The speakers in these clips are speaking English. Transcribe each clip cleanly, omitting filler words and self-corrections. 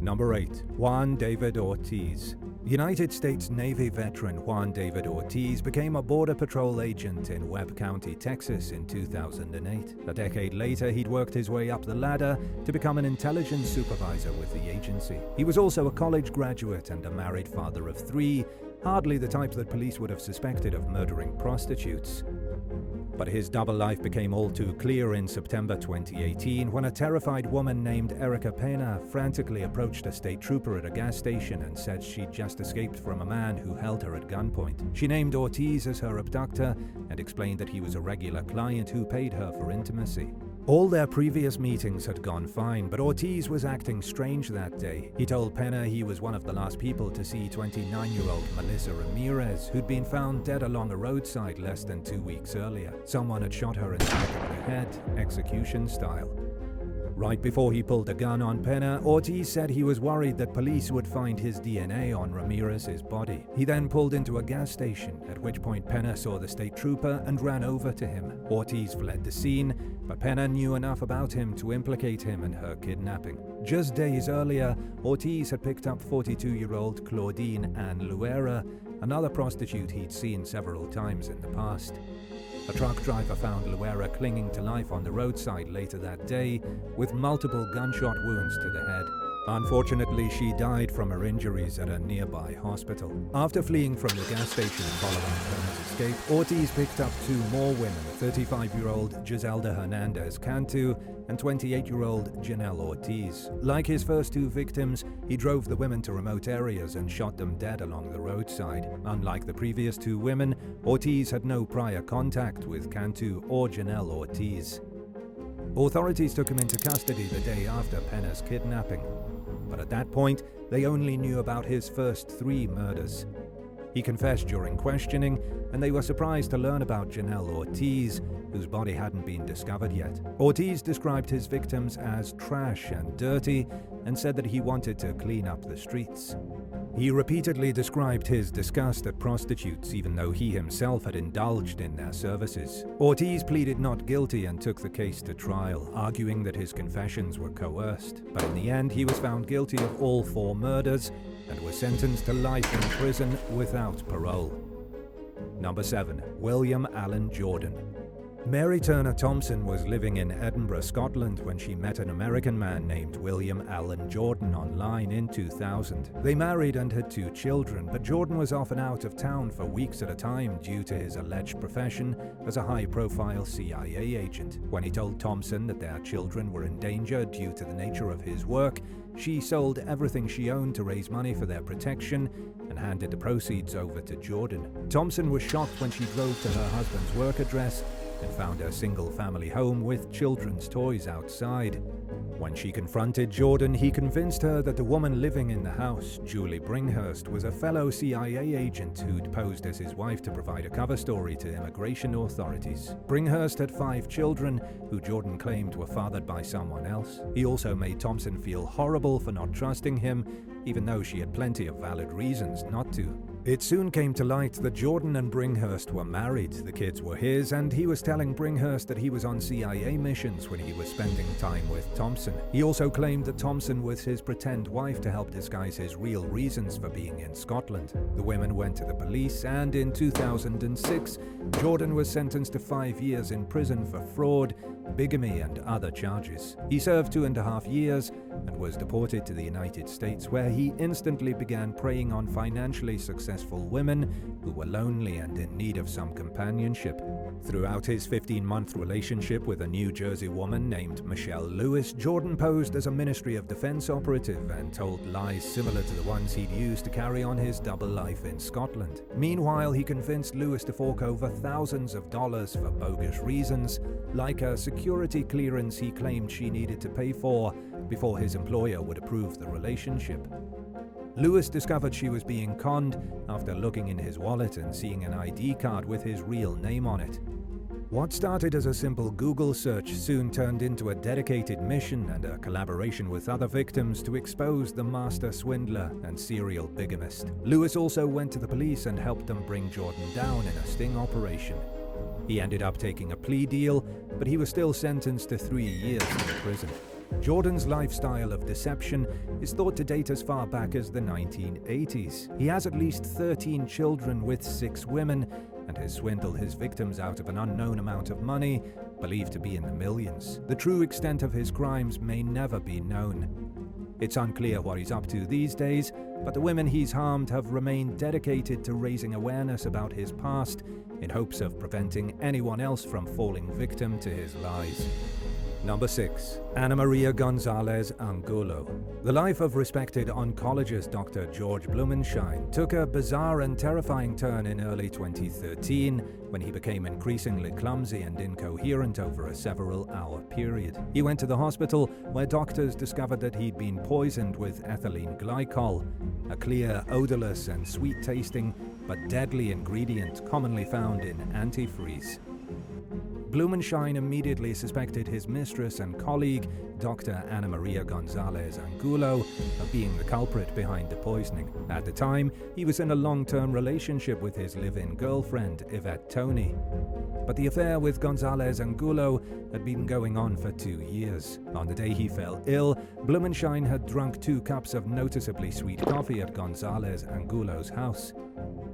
Number 8. Juan David Ortiz. United States Navy veteran Juan David Ortiz became a Border Patrol agent in Webb County, Texas in 2008. A decade later, he'd worked his way up the ladder to become an intelligence supervisor with the agency. He was also a college graduate and a married father of 3, hardly the type that police would have suspected of murdering prostitutes. But his double life became all too clear in September 2018 when a terrified woman named Erica Pena frantically approached a state trooper at a gas station and said she'd just escaped from a man who held her at gunpoint. She named Ortiz as her abductor and explained that he was a regular client who paid her for intimacy. All their previous meetings had gone fine, but Ortiz was acting strange that day. He told Pena he was one of the last people to see 29-year-old Melissa Ramirez, who'd been found dead along a roadside less than 2 weeks earlier. Someone had shot her in the back of the head, execution style. Right before he pulled a gun on Pena, Ortiz said he was worried that police would find his DNA on Ramirez's body. He then pulled into a gas station, at which point Pena saw the state trooper and ran over to him. Ortiz fled the scene, but Pena knew enough about him to implicate him in her kidnapping. Just days earlier, Ortiz had picked up 42-year-old Claudine Ann Luera, another prostitute he'd seen several times in the past. A truck driver found Luera clinging to life on the roadside later that day, with multiple gunshot wounds to the head. Unfortunately, she died from her injuries at a nearby hospital. After fleeing from the gas station following Pena's escape, Ortiz picked up 2 more women, 35-year-old Giselda Hernandez Cantu and 28-year-old Janelle Ortiz. Like his first 2 victims, he drove the women to remote areas and shot them dead along the roadside. Unlike the previous 2 women, Ortiz had no prior contact with Cantu or Janelle Ortiz. Authorities took him into custody the day after Pena's kidnapping. But at that point, they only knew about his first 3 murders. He confessed during questioning, and they were surprised to learn about Janelle Ortiz, whose body hadn't been discovered yet. Ortiz described his victims as trash and dirty, and said that he wanted to clean up the streets. He repeatedly described his disgust at prostitutes, even though he himself had indulged in their services. Ortiz pleaded not guilty and took the case to trial, arguing that his confessions were coerced. But in the end, he was found guilty of all 4 murders and was sentenced to life in prison without parole. Number 7. William Allan Jordan. Mary Turner Thompson was living in Edinburgh, Scotland when she met an American man named William Allan Jordan online in 2000. They married and had 2 children, but Jordan was often out of town for weeks at a time due to his alleged profession as a high-profile CIA agent. When he told Thompson that their children were in danger due to the nature of his work, she sold everything she owned to raise money for their protection and handed the proceeds over to Jordan. Thompson was shocked when she drove to her husband's work address and found a single-family home with children's toys outside. When she confronted Jordan, he convinced her that the woman living in the house, Julie Bringhurst, was a fellow CIA agent who'd posed as his wife to provide a cover story to immigration authorities. Bringhurst had 5 children, who Jordan claimed were fathered by someone else. He also made Thompson feel horrible for not trusting him, even though she had plenty of valid reasons not to. It soon came to light that Jordan and Bringhurst were married, the kids were his, and he was telling Bringhurst that he was on CIA missions when he was spending time with Thompson. He also claimed that Thompson was his pretend wife to help disguise his real reasons for being in Scotland. The women went to the police, and in 2006, Jordan was sentenced to 5 years in prison for fraud, bigamy, and other charges. He served 2.5 years and was deported to the United States, where he instantly began preying on financially successful women who were lonely and in need of some companionship. Throughout his 15-month relationship with a New Jersey woman named Michelle Lewis, Jordan posed as a Ministry of Defense operative and told lies similar to the ones he'd used to carry on his double life in Scotland. Meanwhile, he convinced Lewis to fork over thousands of dollars for bogus reasons, like a security clearance he claimed she needed to pay for before his employer would approve the relationship. Lewis discovered she was being conned after looking in his wallet and seeing an ID card with his real name on it. What started as a simple Google search soon turned into a dedicated mission and a collaboration with other victims to expose the master swindler and serial bigamist. Lewis also went to the police and helped them bring Jordan down in a sting operation. He ended up taking a plea deal, but he was still sentenced to 3 years in prison. Jordan's lifestyle of deception is thought to date as far back as the 1980s. He has at least 13 children with 6 women and has swindled his victims out of an unknown amount of money, believed to be in the millions. The true extent of his crimes may never be known. It's unclear what he's up to these days, but the women he's harmed have remained dedicated to raising awareness about his past in hopes of preventing anyone else from falling victim to his lies. Number 6. Anamaria Gonzalez Angulo. The life of respected oncologist Dr. George Blumenschein took a bizarre and terrifying turn in early 2013 when he became increasingly clumsy and incoherent over a several-hour period. He went to the hospital where doctors discovered that he'd been poisoned with ethylene glycol, a clear, odorless and sweet-tasting but deadly ingredient commonly found in antifreeze. Blumenschein immediately suspected his mistress and colleague, Dr. Anamaria Gonzalez Angulo, of being the culprit behind the poisoning. At the time, he was in a long-term relationship with his live-in girlfriend, Yvette Tony. But the affair with Gonzalez Angulo had been going on for 2 years. On the day he fell ill, Blumenschein had drunk 2 cups of noticeably sweet coffee at Gonzalez Angulo's house.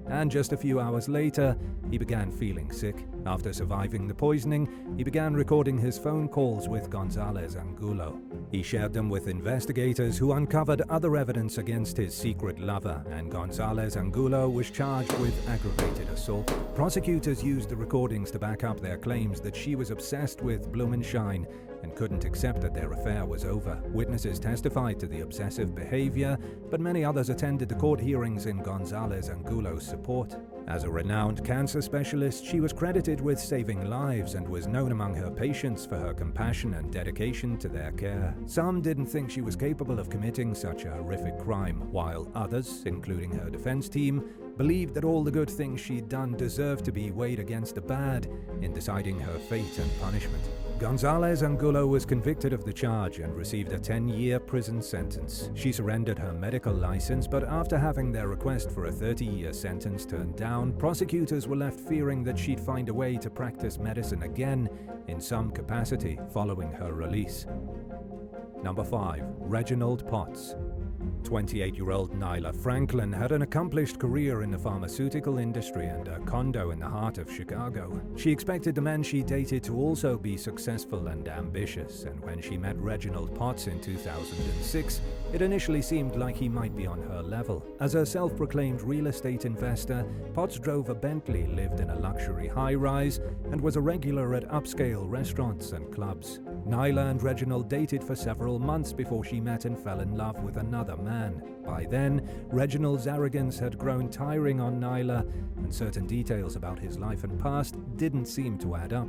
And just a few hours later, he began feeling sick. After surviving the poisoning, he began recording his phone calls with Gonzalez Angulo. He shared them with investigators who uncovered other evidence against his secret lover, and Gonzalez Angulo was charged with aggravated assault. Prosecutors used the recordings to back up their claims that she was obsessed with Blumenschein and couldn't accept that their affair was over. Witnesses testified to the obsessive behavior, but many others attended the court hearings in Gonzalez Angulo's support. As a renowned cancer specialist, she was credited with saving lives and was known among her patients for her compassion and dedication to their care. Some didn't think she was capable of committing such a horrific crime, while others, including her defense team, believed that all the good things she'd done deserved to be weighed against the bad in deciding her fate and punishment. Gonzalez Angulo was convicted of the charge and received a 10-year prison sentence. She surrendered her medical license, but after having their request for a 30-year sentence turned down, prosecutors were left fearing that she'd find a way to practice medicine again in some capacity following her release. Number 5. Reginald Pott. 28-year-old Nyla Franklin had an accomplished career in the pharmaceutical industry and a condo in the heart of Chicago. She expected the men she dated to also be successful and ambitious, and when she met Reginald Pott in 2006, it initially seemed like he might be on her level. As a self-proclaimed real estate investor, Pott drove a Bentley, lived in a luxury high-rise, and was a regular at upscale restaurants and clubs. Nyla and Reginald dated for several months before she met and fell in love with another man. By then, Reginald's arrogance had grown tiring on Nyla, and certain details about his life and past didn't seem to add up.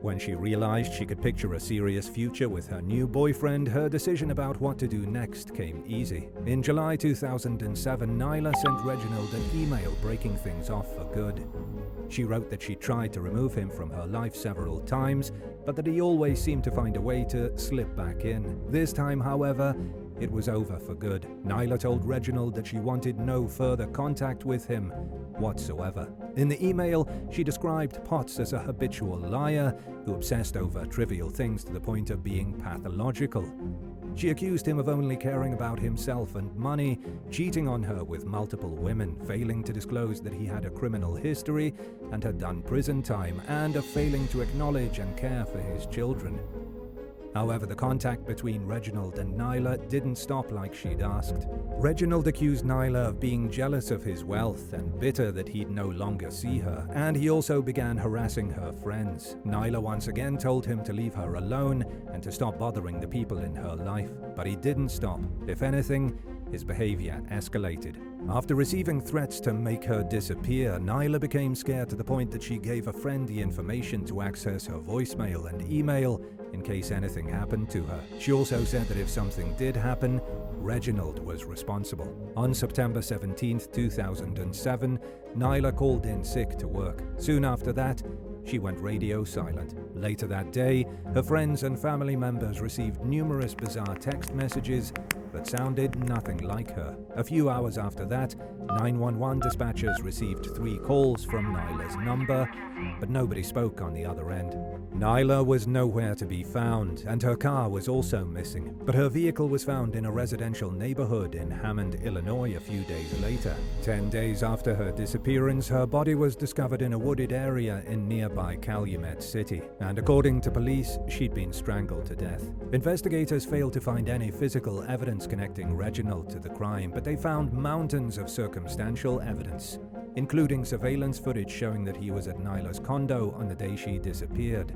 When she realized she could picture a serious future with her new boyfriend, her decision about what to do next came easy. In July 2007, Nyla sent Reginald an email breaking things off for good. She wrote that she tried to remove him from her life several times, but that he always seemed to find a way to slip back in. This time, however, it was over for good. Nyla told Reginald that she wanted no further contact with him whatsoever. In the email, she described Potts as a habitual liar who obsessed over trivial things to the point of being pathological. She accused him of only caring about himself and money, cheating on her with multiple women, failing to disclose that he had a criminal history and had done prison time, and of failing to acknowledge and care for his children. However, the contact between Reginald and Nyla didn't stop like she'd asked. Reginald accused Nyla of being jealous of his wealth and bitter that he'd no longer see her, and he also began harassing her friends. Nyla once again told him to leave her alone and to stop bothering the people in her life, but he didn't stop. If anything, his behavior escalated. After receiving threats to make her disappear, Nyla became scared to the point that she gave a friend the information to access her voicemail and email in case anything happened to her. She also said that if something did happen, Reginald was responsible. On September 17, 2007, Nyla called in sick to work. Soon after that, she went radio silent. Later that day, her friends and family members received numerous bizarre text messages that sounded nothing like her. A few hours after that, 911 dispatchers received 3 calls from Nyla's number, but nobody spoke on the other end. Nyla was nowhere to be found, and her car was also missing, but her vehicle was found in a residential neighborhood in Hammond, Illinois a few days later. 10 days after her disappearance, her body was discovered in a wooded area in nearby Calumet City, and according to police, she'd been strangled to death. Investigators failed to find any physical evidence connecting Reginald to the crime, but they found mountains of circumstantial evidence, including surveillance footage showing that he was at Nyla's condo on the day she disappeared.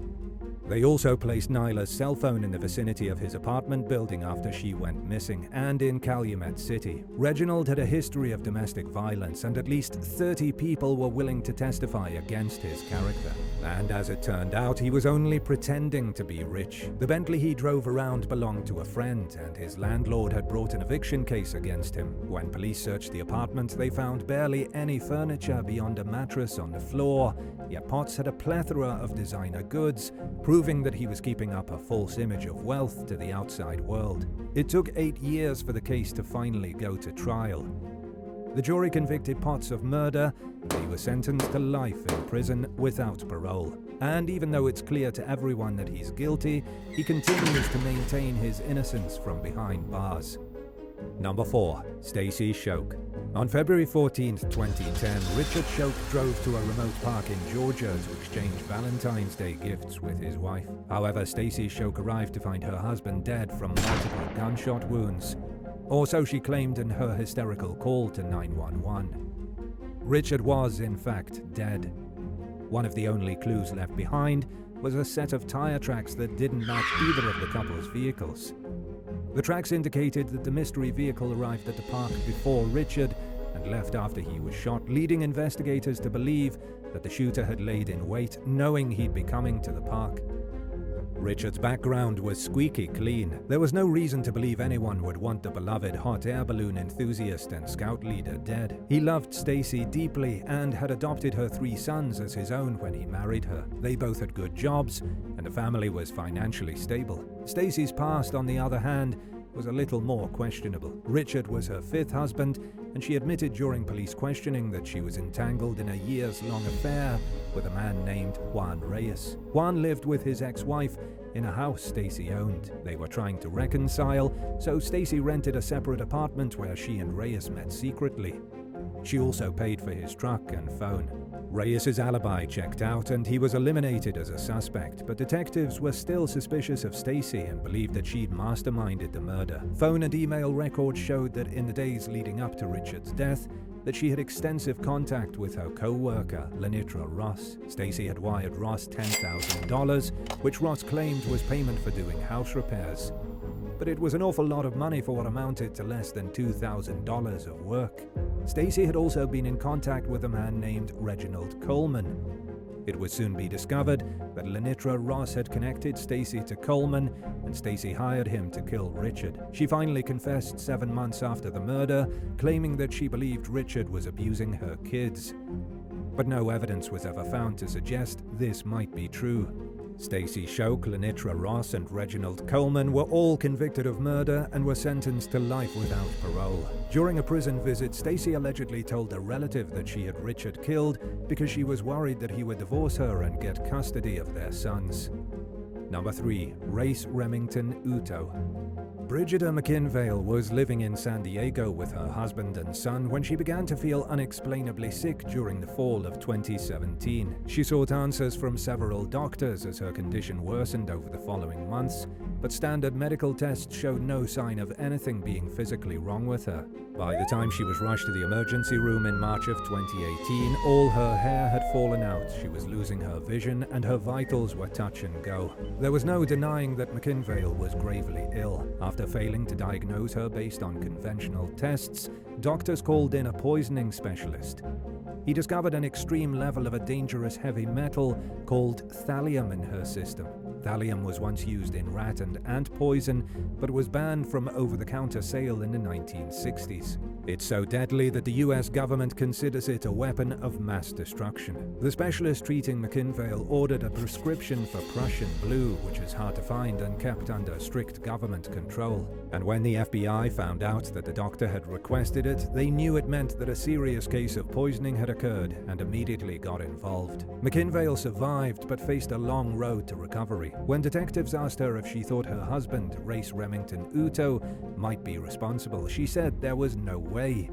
They also placed Nyla's cell phone in the vicinity of his apartment building after she went missing, and in Calumet City. Reginald had a history of domestic violence, and at least 30 people were willing to testify against his character. And as it turned out, he was only pretending to be rich. The Bentley he drove around belonged to a friend, and his landlord had brought an eviction case against him. When police searched the apartment, they found barely any furniture beyond a mattress on the floor, yet Potts had a plethora of designer goods, proving that he was keeping up a false image of wealth to the outside world. It took 8 years for the case to finally go to trial. The jury convicted Potts of murder, and he was sentenced to life in prison without parole. And even though it's clear to everyone that he's guilty, he continues to maintain his innocence from behind bars. Number 4. Stacy Shoke. On February 14, 2010, Richard Shoke drove to a remote park in Georgia to exchange Valentine's Day gifts with his wife. However, Stacy Shoke arrived to find her husband dead from multiple gunshot wounds, or so she claimed in her hysterical call to 911. Richard was, in fact, dead. One of the only clues left behind was a set of tire tracks that didn't match either of the couple's vehicles. The tracks indicated that the mystery vehicle arrived at the park before Richard and left after he was shot, leading investigators to believe that the shooter had laid in wait, knowing he'd be coming to the park. Richard's background was squeaky clean. There was no reason to believe anyone would want the beloved hot air balloon enthusiast and scout leader dead. He loved Stacy deeply and had adopted her 3 sons as his own when he married her. They both had good jobs, and the family was financially stable. Stacy's past, on the other hand, was a little more questionable. Richard was her 5th husband, and she admitted during police questioning that she was entangled in a years-long affair with a man named Juan Reyes. Juan lived with his ex-wife in a house Stacy owned. They were trying to reconcile, so Stacy rented a separate apartment where she and Reyes met secretly. She also paid for his truck and phone. Reyes' alibi checked out and he was eliminated as a suspect, but detectives were still suspicious of Stacy and believed that she'd masterminded the murder. Phone and email records showed that in the days leading up to Richard's death, that she had extensive contact with her co-worker, Lenitra Ross. Stacy had wired Ross $10,000, which Ross claimed was payment for doing house repairs. But it was an awful lot of money for what amounted to less than $2,000 of work. Stacy had also been in contact with a man named Reginald Coleman. It would soon be discovered that Lenitra Ross had connected Stacy to Coleman, and Stacy hired him to kill Richard. She finally confessed 7 months after the murder, claiming that she believed Richard was abusing her kids. But no evidence was ever found to suggest this might be true. Stacy Shoke, Lenitra Ross, and Reginald Coleman were all convicted of murder and were sentenced to life without parole. During a prison visit, Stacy allegedly told a relative that she had Richard killed because she was worried that he would divorce her and get custody of their sons. Number 3. Race Remington Uto. Brigida McInvale was living in San Diego with her husband and son when she began to feel unexplainably sick during the fall of 2017. She sought answers from several doctors as her condition worsened over the following months, but standard medical tests showed no sign of anything being physically wrong with her. By the time she was rushed to the emergency room in March of 2018, all her hair had fallen out, she was losing her vision, and her vitals were touch and go. There was no denying that McInvale was gravely ill. After failing to diagnose her based on conventional tests, doctors called in a poisoning specialist. He discovered an extreme level of a dangerous heavy metal called thallium in her system. Thallium was once used in rat and ant poison, but was banned from over-the-counter sale in the 1960s. It's so deadly that the US government considers it a weapon of mass destruction. The specialist treating McIngvale ordered a prescription for Prussian blue, which is hard to find and kept under strict government control. And when the FBI found out that the doctor had requested it, they knew it meant that a serious case of poisoning had occurred and immediately got involved. McIngvale survived but faced a long road to recovery. When detectives asked her if she thought her husband, race Remington Uto, might be responsible, she said there was no way.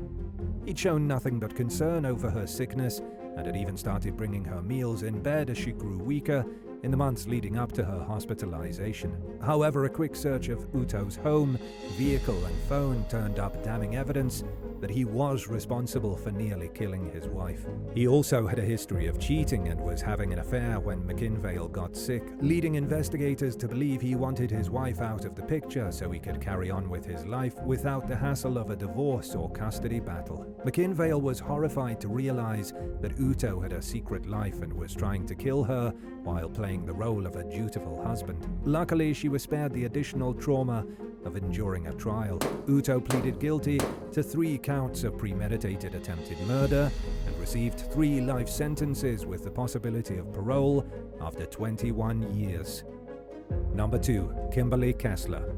He'd shown nothing but concern over her sickness and had even started bringing her meals in bed as she grew weaker in the months leading up to her hospitalization. However, a quick search of Uto's home, vehicle, and phone turned up damning evidence that he was responsible for nearly killing his wife. He also had a history of cheating and was having an affair when McIngvale got sick, leading investigators to believe he wanted his wife out of the picture so he could carry on with his life without the hassle of a divorce or custody battle. McIngvale was horrified to realize that Uto had a secret life and was trying to kill her while playing the role of a dutiful husband. Luckily, she was spared the additional trauma of enduring a trial. Uto pleaded guilty to 3 counts of premeditated attempted murder and received 3 life sentences with the possibility of parole after 21 years. Number 2. Kimberly Kesler.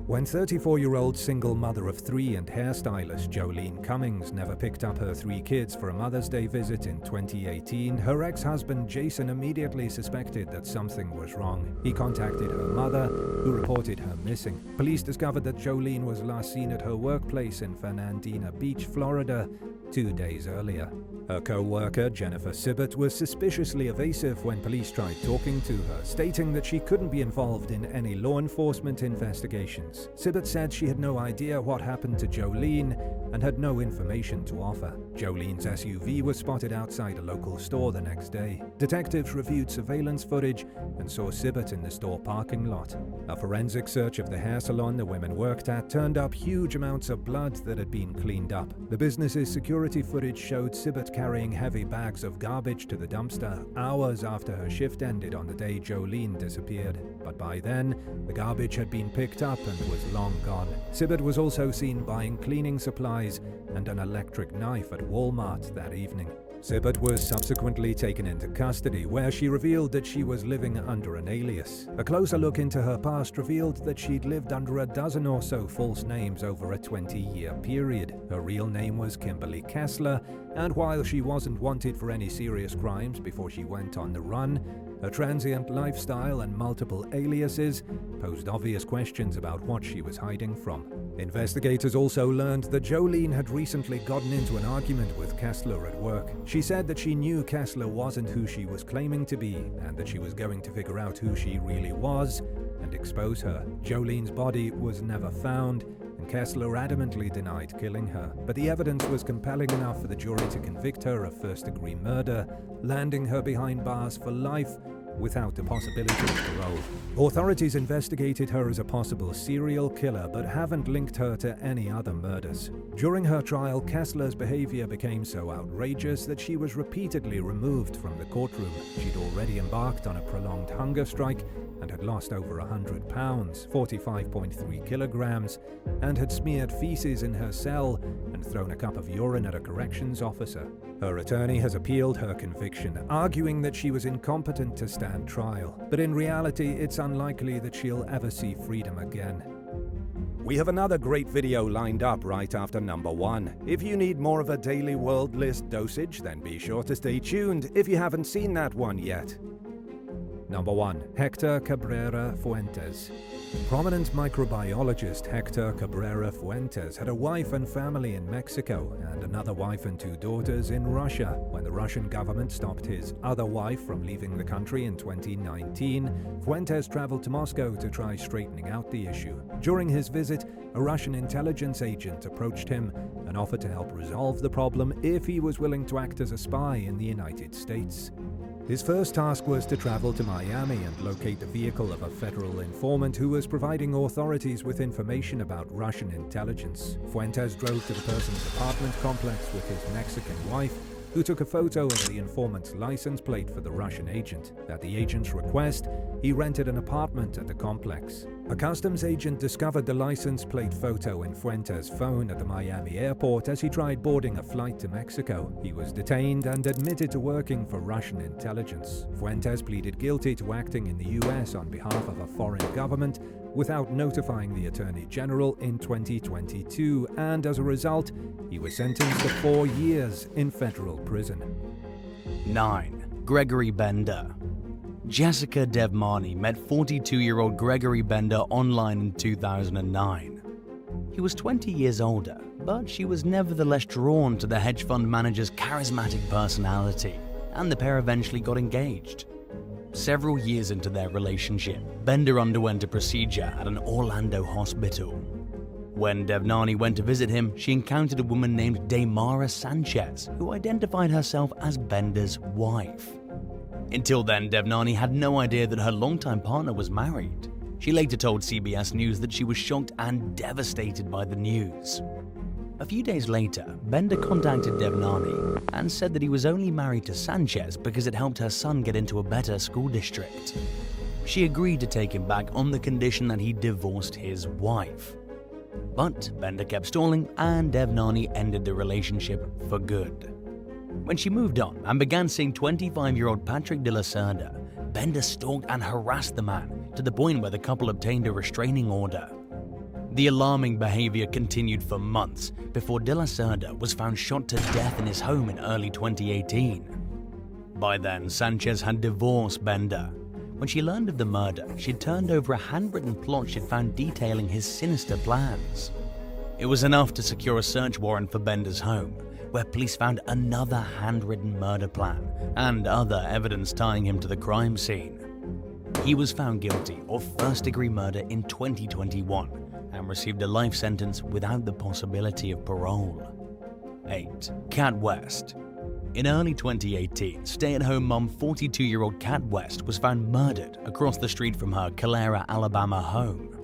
When 34-year-old single mother of 3 and hairstylist Jolene Cummings never picked up her 3 kids for a Mother's Day visit in 2018, her ex-husband Jason immediately suspected that something was wrong. He contacted her mother, who reported her missing. Police discovered that Jolene was last seen at her workplace in Fernandina Beach, Florida, 2 days earlier. Her co-worker, Jennifer Sibbett, was suspiciously evasive when police tried talking to her, stating that she couldn't be involved in any law enforcement investigations. Sibbett said she had no idea what happened to Jolene and had no information to offer. Jolene's SUV was spotted outside a local store the next day. Detectives reviewed surveillance footage and saw Sibbett in the store parking lot. A forensic search of the hair salon the women worked at turned up huge amounts of blood that had been cleaned up. The business's security footage showed Sibbett carrying heavy bags of garbage to the dumpster hours after her shift ended on the day Jolene disappeared. But by then, the garbage had been picked up and was long gone. Sibbett was also seen buying cleaning supplies and an electric knife at Walmart that evening. Sibbett was subsequently taken into custody, where she revealed that she was living under an alias. A closer look into her past revealed that she'd lived under a dozen or so false names over a 20-year period. Her real name was Kimberly Kesler, and while she wasn't wanted for any serious crimes before she went on the run, her transient lifestyle and multiple aliases posed obvious questions about what she was hiding from. Investigators also learned that Jolene had recently gotten into an argument with Kesler at work. She said that she knew Kesler wasn't who she was claiming to be, and that she was going to figure out who she really was and expose her. Jolene's body was never found, and Kesler adamantly denied killing her. But the evidence was compelling enough for the jury to convict her of first-degree murder, landing her behind bars for life without the possibility of parole. Authorities investigated her as a possible serial killer, but haven't linked her to any other murders. During her trial, Kesler's behavior became so outrageous that she was repeatedly removed from the courtroom. She'd already embarked on a prolonged hunger strike and had lost over 100 pounds, 45.3 kilograms, and had smeared feces in her cell and thrown a cup of urine at a corrections officer. Her attorney has appealed her conviction, arguing that she was incompetent to stand trial. But in reality, it's unlikely that she'll ever see freedom again. We have another great video lined up right after number 1. If you need more of a daily world list dosage, then be sure to stay tuned if you haven't seen that one yet. Number 1. Hector Cabrera Fuentes. Prominent microbiologist Hector Cabrera Fuentes had a wife and family in Mexico and another wife and 2 daughters in Russia. When the Russian government stopped his other wife from leaving the country in 2019, Fuentes traveled to Moscow to try straightening out the issue. During his visit, a Russian intelligence agent approached him and offered to help resolve the problem if he was willing to act as a spy in the United States. His first task was to travel to Miami and locate the vehicle of a federal informant who was providing authorities with information about Russian intelligence. Fuentes drove to the person's apartment complex with his Mexican wife, who took a photo of the informant's license plate for the Russian agent. At the agent's request, he rented an apartment at the complex. A customs agent discovered the license plate photo in Fuentes' phone at the Miami airport as he tried boarding a flight to Mexico. He was detained and admitted to working for Russian intelligence. Fuentes pleaded guilty to acting in the US on behalf of a foreign government without notifying the Attorney General in 2022, and as a result, he was sentenced to 4 years in federal prison. 9. Gregory Bender. Jessica Devmani met 42-year-old Gregory Bender online in 2009. He was 20 years older, but she was nevertheless drawn to the hedge fund manager's charismatic personality, and the pair eventually got engaged. Several years into their relationship, Bender underwent a procedure at an Orlando hospital. When Devnani went to visit him, she encountered a woman named Daymara Sanchez, who identified herself as Bender's wife. Until then, Devnani had no idea that her longtime partner was married. She later told CBS News that she was shocked and devastated by the news. A few days later, Bender contacted Devnani and said that he was only married to Sanchez because it helped her son get into a better school district. She agreed to take him back on the condition that he divorced his wife. But Bender kept stalling and Devnani ended the relationship for good. When she moved on and began seeing 25-year-old Patrick de la Cerda, Bender stalked and harassed the man to the point where the couple obtained a restraining order. The alarming behavior continued for months before de la Cerda was found shot to death in his home in early 2018. By then, Sanchez had divorced Bender. When she learned of the murder, she turned over a handwritten plot she'd found detailing his sinister plans. It was enough to secure a search warrant for Bender's home, where police found another handwritten murder plan and other evidence tying him to the crime scene. He was found guilty of first-degree murder in 2021 and received a life sentence without the possibility of parole. 8. Cat West. In early 2018, stay-at-home mom 42-year-old Cat West was found murdered across the street from her Cabrera, Alabama home.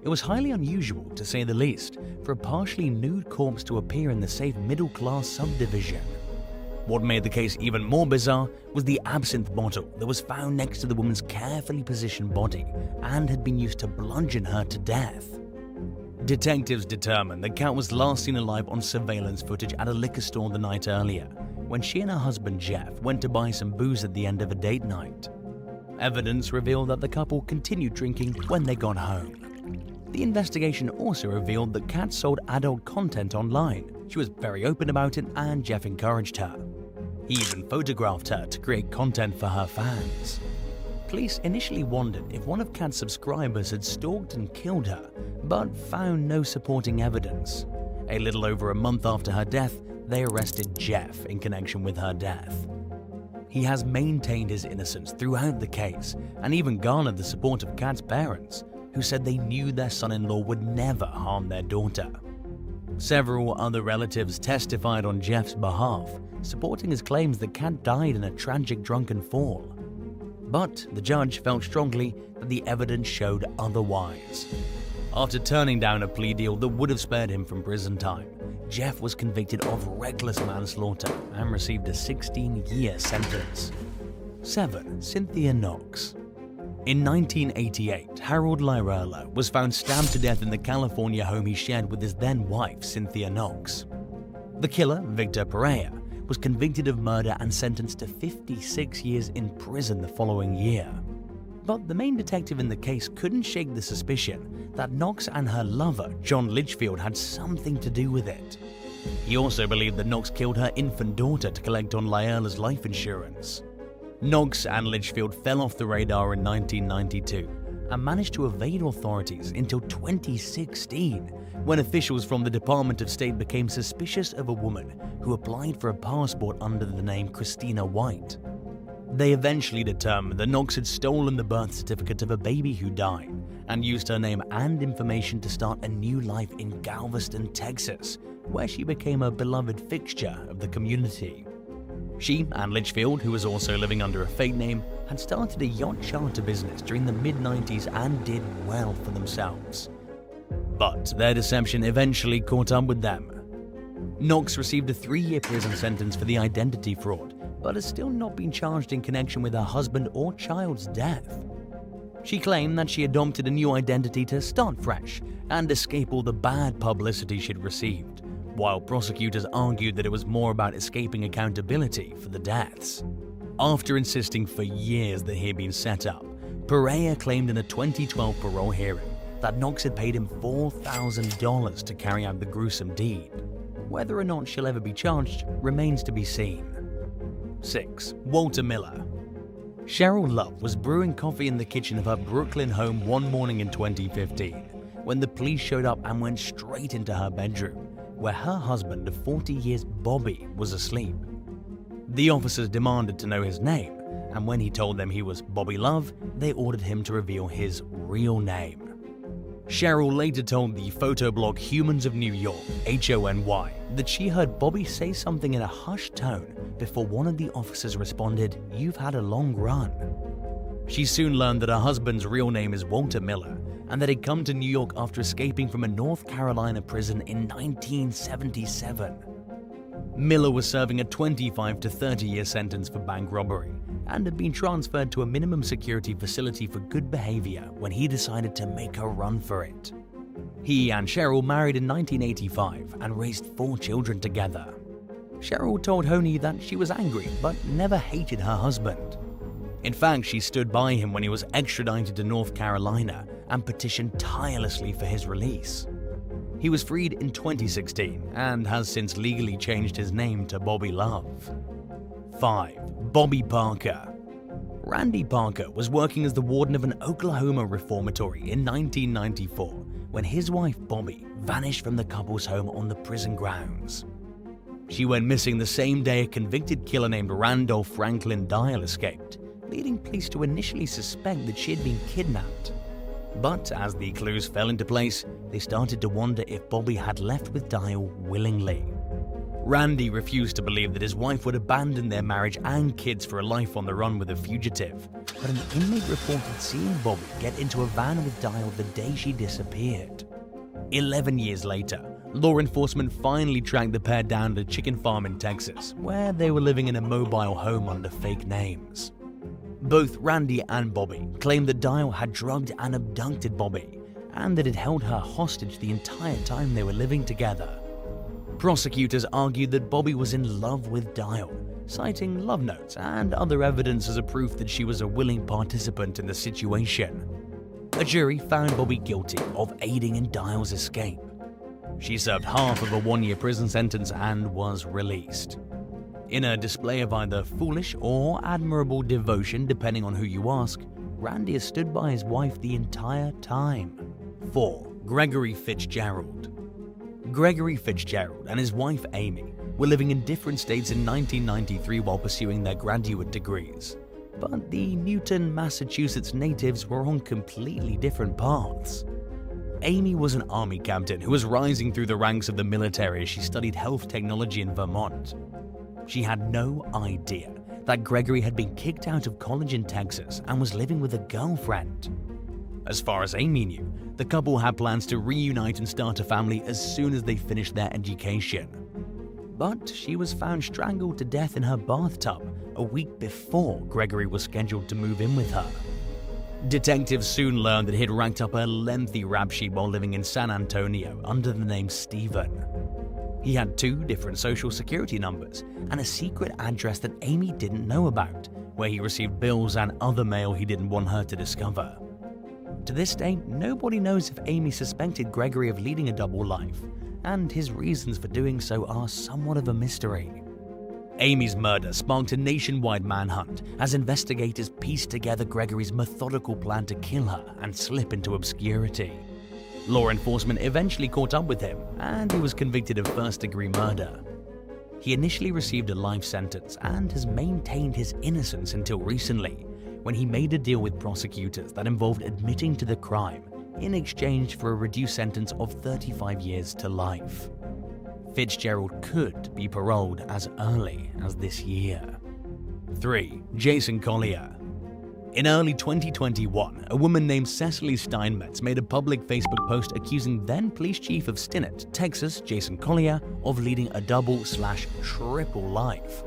It was highly unusual, to say the least, for a partially nude corpse to appear in the safe middle-class subdivision. What made the case even more bizarre was the absinthe bottle that was found next to the woman's carefully positioned body and had been used to bludgeon her to death. Detectives determined that Cat was last seen alive on surveillance footage at a liquor store the night earlier, when she and her husband Jeff went to buy some booze at the end of a date night. Evidence revealed that the couple continued drinking when they got home. The investigation also revealed that Cat sold adult content online. She was very open about it and Jeff encouraged her. He even photographed her to create content for her fans. Police initially wondered if one of Cat's subscribers had stalked and killed her, but found no supporting evidence. A little over a month after her death, they arrested Jeff in connection with her death. He has maintained his innocence throughout the case and even garnered the support of Cat's parents, who said they knew their son-in-law would never harm their daughter. Several other relatives testified on Jeff's behalf, supporting his claims that Cat died in a tragic drunken fall. But the judge felt strongly that the evidence showed otherwise. After turning down a plea deal that would have spared him from prison time, Jeff was convicted of reckless manslaughter and received a 16-year sentence. 7. Cynthia Knox. In 1988, Harold Lyrella was found stabbed to death in the California home he shared with his then-wife, Cynthia Knox. The killer, Victor Perea, was convicted of murder and sentenced to 56 years in prison the following year. But the main detective in the case couldn't shake the suspicion that Knox and her lover, John Litchfield, had something to do with it. He also believed that Knox killed her infant daughter to collect on Lyrella's life insurance. Knox and Litchfield fell off the radar in 1992 and managed to evade authorities until 2016, when officials from the Department of State became suspicious of a woman who applied for a passport under the name Christina White. They eventually determined that Knox had stolen the birth certificate of a baby who died and used her name and information to start a new life in Galveston, Texas, where she became a beloved fixture of the community. She and Litchfield, who was also living under a fake name, had started a yacht charter business during the mid-90s and did well for themselves. But their deception eventually caught up with them. Knox received a 3-year prison sentence for the identity fraud, but has still not been charged in connection with her husband or child's death. She claimed that she adopted a new identity to start fresh and escape all the bad publicity she'd received, while prosecutors argued that it was more about escaping accountability for the deaths. After insisting for years that he had been set up, Perea claimed in a 2012 parole hearing that Knox had paid him $4,000 to carry out the gruesome deed. Whether or not she'll ever be charged remains to be seen. 6. Walter Miller. Cheryl Love was brewing coffee in the kitchen of her Brooklyn home one morning in 2015 when the police showed up and went straight into her bedroom, where her husband of 40 years, Bobby, was asleep. The officers demanded to know his name, and when he told them he was Bobby Love, they ordered him to reveal his real name. Cheryl later told the photoblog Humans of New York, HONY, that she heard Bobby say something in a hushed tone before one of the officers responded, "You've had a long run." She soon learned that her husband's real name is Walter Miller, and that he'd come to New York after escaping from a North Carolina prison in 1977. Miller was serving a 25 to 30-year sentence for bank robbery and had been transferred to a minimum security facility for good behavior when he decided to make a run for it. He and Cheryl married in 1985 and raised 4 children together. Cheryl told Honey that she was angry but never hated her husband. In fact, she stood by him when he was extradited to North Carolina and petitioned tirelessly for his release. He was freed in 2016 and has since legally changed his name to Bobby Love. 5. Bobby Parker. Randy Parker was working as the warden of an Oklahoma reformatory in 1994 when his wife Bobby vanished from the couple's home on the prison grounds. She went missing the same day a convicted killer named Randolph Franklin Dial escaped, leading police to initially suspect that she had been kidnapped. But as the clues fell into place, they started to wonder if Bobby had left with Dial willingly. Randy refused to believe that his wife would abandon their marriage and kids for a life on the run with a fugitive, but an inmate reported seeing Bobby get into a van with Dial the day she disappeared. 11 years later, law enforcement finally tracked the pair down at a chicken farm in Texas, where they were living in a mobile home under fake names. Both Randy and Bobby claimed that Dial had drugged and abducted Bobby, and that it held her hostage the entire time they were living together. Prosecutors argued that Bobby was in love with Dial, citing love notes and other evidence as a proof that she was a willing participant in the situation. A jury found Bobby guilty of aiding in Dial's escape. She served half of a 1-year prison sentence and was released. In a display of either foolish or admirable devotion, depending on who you ask, Randy has stood by his wife the entire time. 4. Gregory Fitzgerald. Gregory Fitzgerald and his wife Amy were living in different states in 1993 while pursuing their graduate degrees. But the Newton, Massachusetts natives were on completely different paths. Amy was an army captain who was rising through the ranks of the military as she studied health technology in Vermont. She had no idea that Gregory had been kicked out of college in Texas and was living with a girlfriend. As far as Amy knew, the couple had plans to reunite and start a family as soon as they finished their education. But she was found strangled to death in her bathtub a week before Gregory was scheduled to move in with her. Detectives soon learned that he'd racked up a lengthy rap sheet while living in San Antonio under the name Steven. He had 2 different social security numbers and a secret address that Amy didn't know about, where he received bills and other mail he didn't want her to discover. To this day, nobody knows if Amy suspected Gregory of leading a double life, and his reasons for doing so are somewhat of a mystery. Amy's murder sparked a nationwide manhunt as investigators pieced together Gregory's methodical plan to kill her and slip into obscurity. Law enforcement eventually caught up with him, and he was convicted of first-degree murder. He initially received a life sentence and has maintained his innocence until recently, when he made a deal with prosecutors that involved admitting to the crime in exchange for a reduced sentence of 35 years to life. Fitzgerald could be paroled as early as this year. 3. Jason Collier. In early 2021, a woman named Cecily Steinmetz made a public Facebook post accusing then police chief of Stinnett, Texas, Jason Collier, of leading a double/triple life.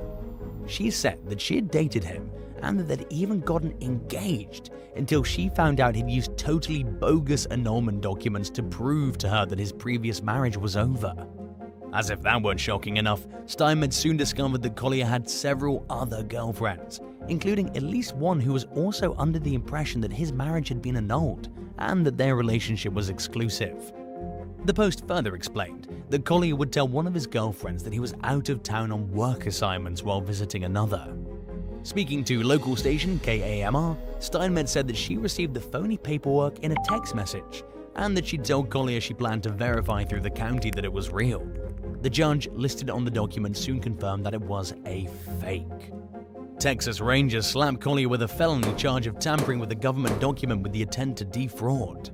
She said that she had dated him and that they'd even gotten engaged until she found out he'd used totally bogus annulment documents to prove to her that his previous marriage was over. As if that weren't shocking enough, Steinmetz soon discovered that Collier had several other girlfriends, including at least one who was also under the impression that his marriage had been annulled and that their relationship was exclusive. The post further explained that Collier would tell one of his girlfriends that he was out of town on work assignments while visiting another. Speaking to local station KAMR, Steinmetz said that she received the phony paperwork in a text message and that she'd told Collier she planned to verify through the county that it was real. The judge listed on the document soon confirmed that it was a fake. Texas Rangers slapped Collier with a felony charge of tampering with a government document with the intent to defraud.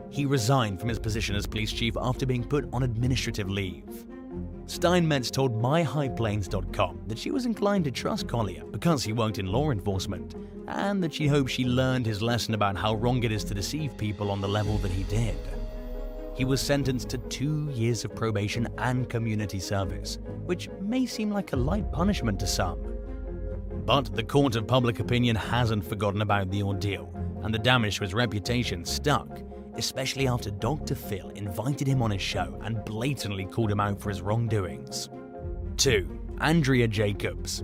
He resigned from his position as police chief after being put on administrative leave. Steinmetz told MyHighPlains.com that she was inclined to trust Collier because he worked in law enforcement, and that she hoped she learned his lesson about how wrong it is to deceive people on the level that he did. He was sentenced to 2 years of probation and community service, which may seem like a light punishment to some. But the court of public opinion hasn't forgotten about the ordeal, and the damage to his reputation stuck, especially after Dr. Phil invited him on his show and blatantly called him out for his wrongdoings. 2. Andrea Jacobs.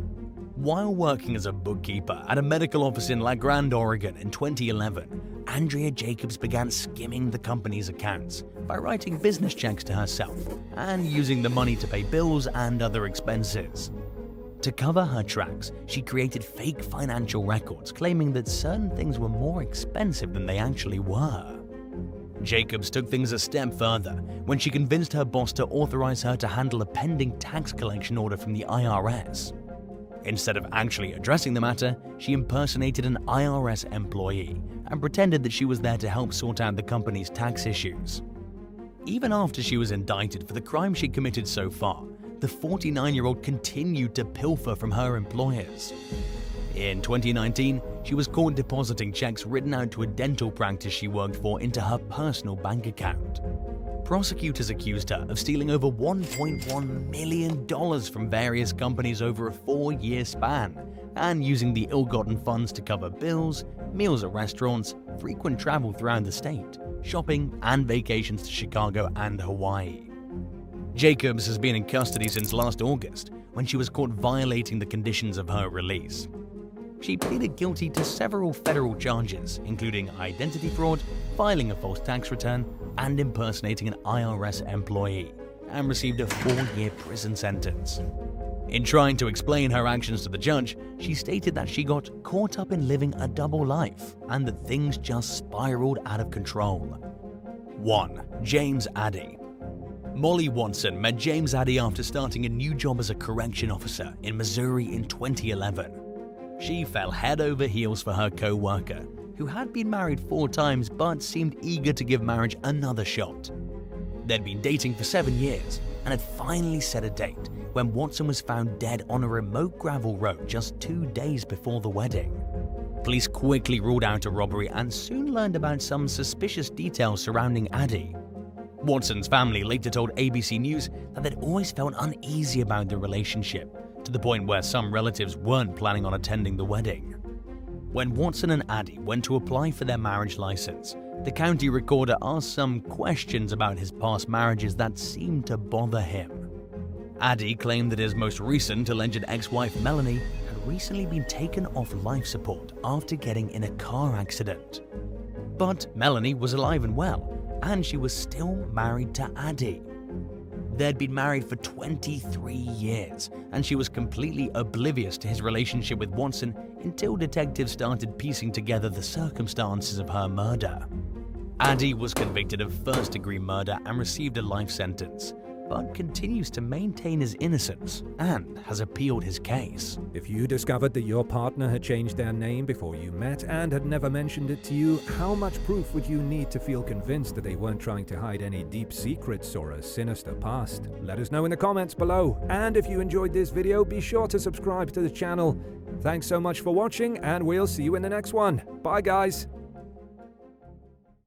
While working as a bookkeeper at a medical office in La Grande, Oregon in 2011, Andrea Jacobs began skimming the company's accounts by writing business checks to herself and using the money to pay bills and other expenses. To cover her tracks, she created fake financial records claiming that certain things were more expensive than they actually were. Jacobs took things a step further when she convinced her boss to authorize her to handle a pending tax collection order from the IRS. Instead of actually addressing the matter, she impersonated an IRS employee and pretended that she was there to help sort out the company's tax issues. Even after she was indicted for the crime she committed so far, the 49-year-old continued to pilfer from her employers. In 2019, she was caught depositing checks written out to a dental practice she worked for into her personal bank account. Prosecutors accused her of stealing over $1.1 million from various companies over a 4-year span and using the ill-gotten funds to cover bills, meals at restaurants, frequent travel throughout the state, shopping, and vacations to Chicago and Hawaii. Jacobs has been in custody since last August, when she was caught violating the conditions of her release. She pleaded guilty to several federal charges, including identity fraud, filing a false tax return, and impersonating an IRS employee, and received a 4-year prison sentence. In trying to explain her actions to the judge, she stated that she got caught up in living a double life and that things just spiraled out of control. 1. James Addy. Molly Watson met James Addy after starting a new job as a correction officer in Missouri in 2011. She fell head over heels for her co-worker, who had been married 4 times but seemed eager to give marriage another shot. They'd been dating for 7 years and had finally set a date when Watson was found dead on a remote gravel road just 2 days before the wedding. Police quickly ruled out a robbery and soon learned about some suspicious details surrounding Addy. Watson's family later told ABC News that they'd always felt uneasy about the relationship, to the point where some relatives weren't planning on attending the wedding. When Watson and Addy went to apply for their marriage license, the county recorder asked some questions about his past marriages that seemed to bother him. Addy claimed that his most recent alleged ex-wife Melanie had recently been taken off life support after getting in a car accident. But Melanie was alive and well, and she was still married to Addy. They'd been married for 23 years, and she was completely oblivious to his relationship with Watson until detectives started piecing together the circumstances of her murder. Addy was convicted of first-degree murder and received a life sentence, but continues to maintain his innocence and has appealed his case. If you discovered that your partner had changed their name before you met and had never mentioned it to you, how much proof would you need to feel convinced that they weren't trying to hide any deep secrets or a sinister past? Let us know in the comments below. And if you enjoyed this video, be sure to subscribe to the channel. Thanks so much for watching, and we'll see you in the next one. Bye, guys!